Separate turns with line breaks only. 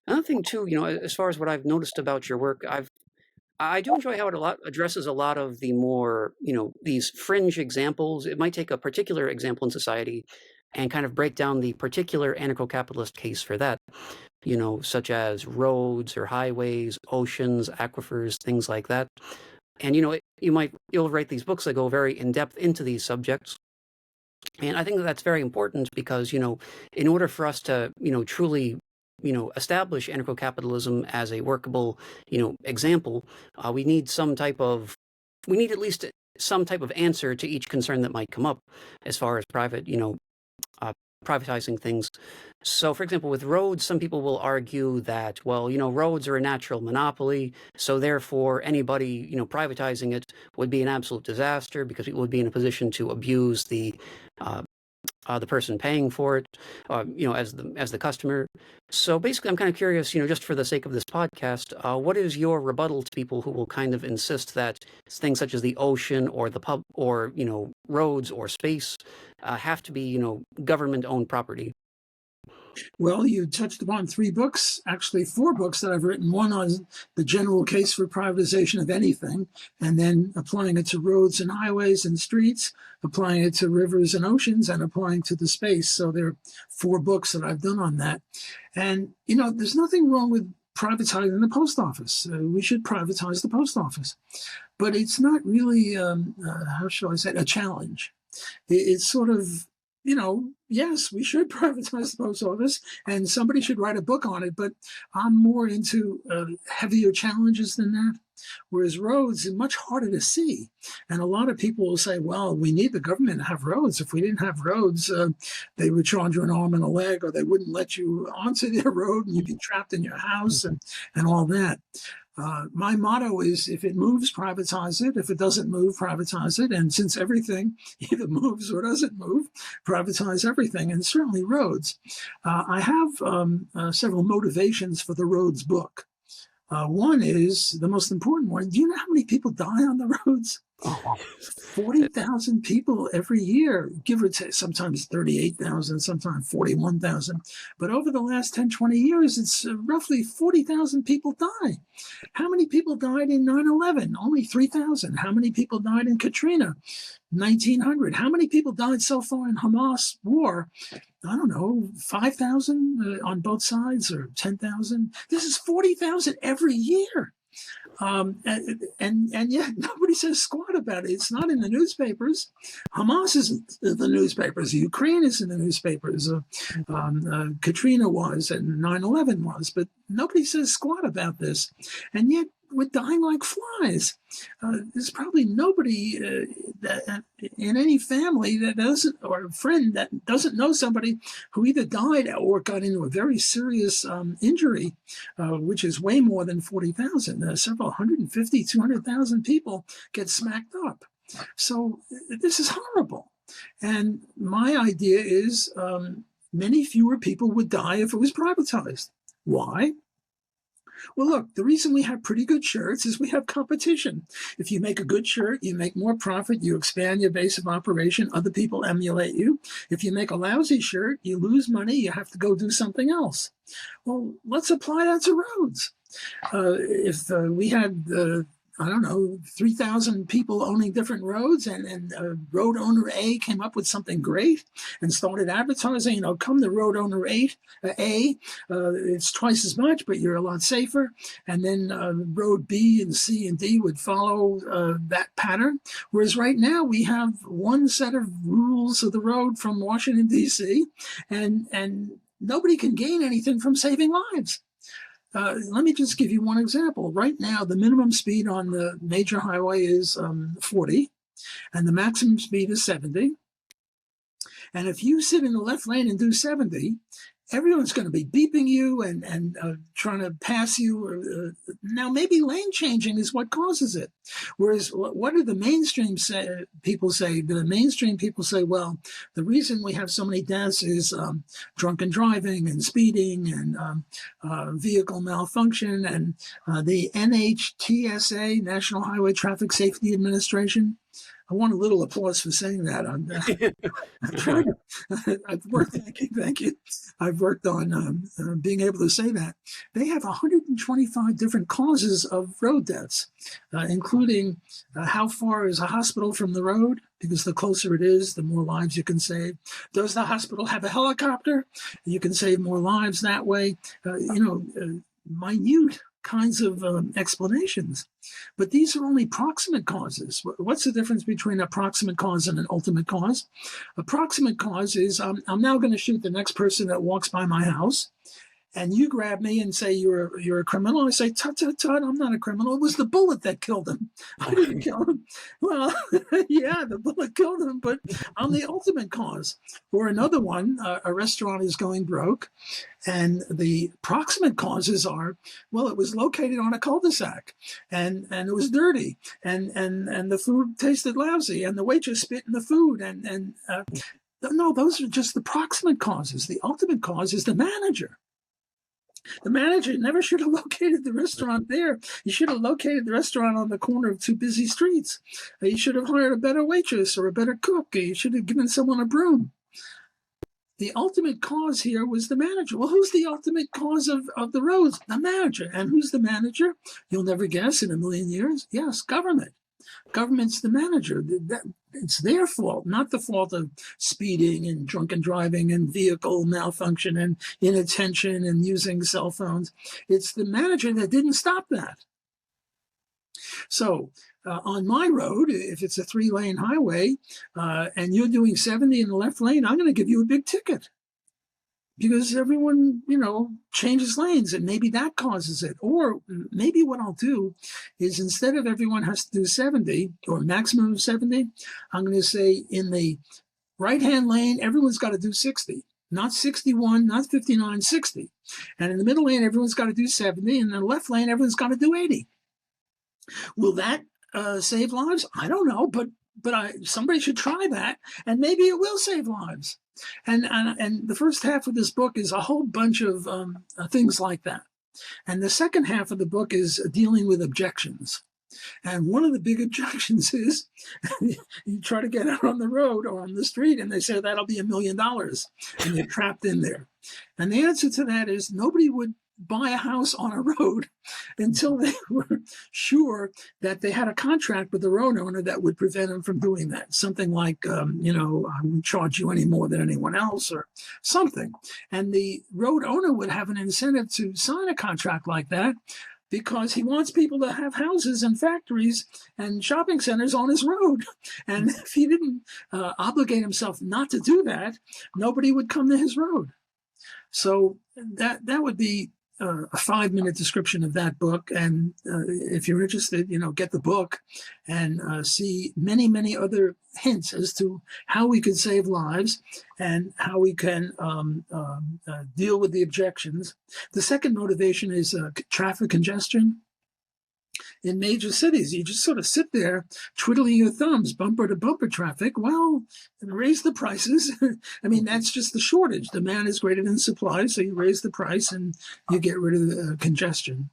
Another thing too, as far as what I've noticed about your work, I do enjoy how it a lot addresses a lot of the more, these fringe examples. It might take a particular example in society and kind of break down the particular anarcho-capitalist case for that, such as roads or highways, oceans, aquifers, things like that. And, you'll write these books that go very in depth into these subjects. And I think that that's very important because, in order for us to, truly, establish anarcho-capitalism as a workable, example, we need we need at least some type of answer to each concern that might come up as far as uh, privatizing things. So, for example, with roads, some people will argue that, well, roads are a natural monopoly, so therefore anybody, privatizing it would be an absolute disaster because people would be in a position to abuse uh, the person paying for it, as the customer. So basically, I'm kind of curious, just for the sake of this podcast, what is your rebuttal to people who will kind of insist that things such as the ocean or the pub or roads or space have to be government-owned property?
Well, you touched upon three books, actually four books that I've written. One on the general case for privatization of anything, and then applying it to roads and highways and streets, applying it to rivers and oceans, and applying to the space. So there are four books that I've done on that. And, there's nothing wrong with privatizing the post office. We should privatize the post office. But it's not really, how shall I say, a challenge. It's sort of, yes, we should privatize the post office and somebody should write a book on it, but I'm more into heavier challenges than that. Whereas roads are much harder to see. And a lot of people will say, well, we need the government to have roads. If we didn't have roads, they would charge you an arm and a leg, or they wouldn't let you onto their road and you'd be trapped in your house and all that. My motto is, if it moves, privatize it. If it doesn't move, privatize it. And since everything either moves or doesn't move, privatize everything, and certainly roads. I have several motivations for the roads book. One is the most important one. Do you know how many people die on the roads? 40,000 people every year, give or take, sometimes 38,000, sometimes 41,000. But over the last 10, 20 years, it's roughly 40,000 people die. How many people died in 9/11? Only 3,000. How many people died in Katrina? 1,900. How many people died so far in Hamas war? I don't know, 5,000 on both sides, or 10,000. This is 40,000 every year. And yet nobody says squat about it. It's not in the newspapers. Hamas isn't in the newspapers. Ukraine is in the newspapers. Katrina was, and 9/11 was, but nobody says squat about this. And yet we're dying like flies. There's probably nobody in any family that doesn't, or a friend that doesn't know somebody who either died or got into a very serious injury, which is way more than 40,000. Several 150, 200,000 people get smacked up. So this is horrible. And my idea is many fewer people would die if it was privatized. Why? Well, look, the reason we have pretty good shirts is we have competition. If you make a good shirt, you make more profit, you expand your base of operation, other people emulate you. If you make a lousy shirt, you lose money, you have to go do something else. Well, let's apply that to roads. If we had I don't know, 3,000 people owning different roads, and road owner A came up with something great and started advertising, come to road owner A, it's twice as much, but you're a lot safer. And then road B and C and D would follow that pattern. Whereas right now we have one set of rules of the road from Washington, D.C., and nobody can gain anything from saving lives. Let me just give you one example. Right now, the minimum speed on the major highway is 40, and the maximum speed is 70. And if you sit in the left lane and do 70, everyone's going to be beeping you and trying to pass you. Now, maybe lane changing is what causes it. Whereas what do the mainstream people say? The mainstream people say, well, the reason we have so many deaths is drunken driving and speeding and vehicle malfunction, and the NHTSA, National Highway Traffic Safety Administration, I want a little applause for saying that. I'm trying to, I've worked, thank you. I've worked on being able to say that. They have 125 different causes of road deaths, including how far is a hospital from the road, because the closer it is, the more lives you can save. Does the hospital have a helicopter? You can save more lives that way. Minute kinds of explanations. But these are only proximate causes. What's the difference between a proximate cause and an ultimate cause? A proximate cause is I'm now going to shoot the next person that walks by my house, and you grab me and say you're a criminal. I say, tut, tut, tut, I'm not a criminal. It was the bullet that killed him. I didn't kill him. Well, yeah, the bullet killed him, but I'm the ultimate cause. Or another one, a restaurant is going broke, and the proximate causes are, well, it was located on a cul-de-sac, and it was dirty, and the food tasted lousy, and the waitress spit in the food, no, those are just the proximate causes. The ultimate cause is the manager. The manager never should have located the restaurant there. He should have located the restaurant on the corner of two busy streets. He should have hired a better waitress or a better cook. He should have given someone a broom. The ultimate cause here was the manager. Well, who's the ultimate cause of the roads? The manager. And who's the manager? You'll never guess in a million years. Yes, government. Government's the manager. It's their fault, not the fault of speeding and drunken driving and vehicle malfunction and inattention and using cell phones. It's the manager that didn't stop that. So on my road, if it's a 3-lane highway and you're doing 70 in the left lane, I'm going to give you a big ticket. Because everyone, changes lanes, and maybe that causes it. Or maybe what I'll do is, instead of everyone has to do 70 or maximum of 70, I'm going to say in the right-hand lane, everyone's got to do 60. Not 61, not 59, 60. And in the middle lane, everyone's got to do 70. And in the left lane, everyone's got to do 80. Will that save lives? I don't know, but somebody should try that, and maybe it will save lives. And the first half of this book is a whole bunch of things like that. And the second half of the book is dealing with objections. And one of the big objections is you try to get out on the road or on the street, and they say that'll be $1 million, and you're trapped in there. And the answer to that is nobody would buy a house on a road until they were sure that they had a contract with the road owner that would prevent them from doing that. Something like, I won't charge you any more than anyone else or something. And the road owner would have an incentive to sign a contract like that because he wants people to have houses and factories and shopping centers on his road. And if he didn't obligate himself not to do that, nobody would come to his road. So that would be a 5-minute description of that book. And if you're interested, get the book and see many, many other hints as to how we can save lives and how we can deal with the objections. The second motivation is traffic congestion. In major cities, you just sort of sit there twiddling your thumbs, bumper to bumper traffic. Well, raise the prices. I mean, that's just the shortage. Demand is greater than supply, so you raise the price and you get rid of the congestion.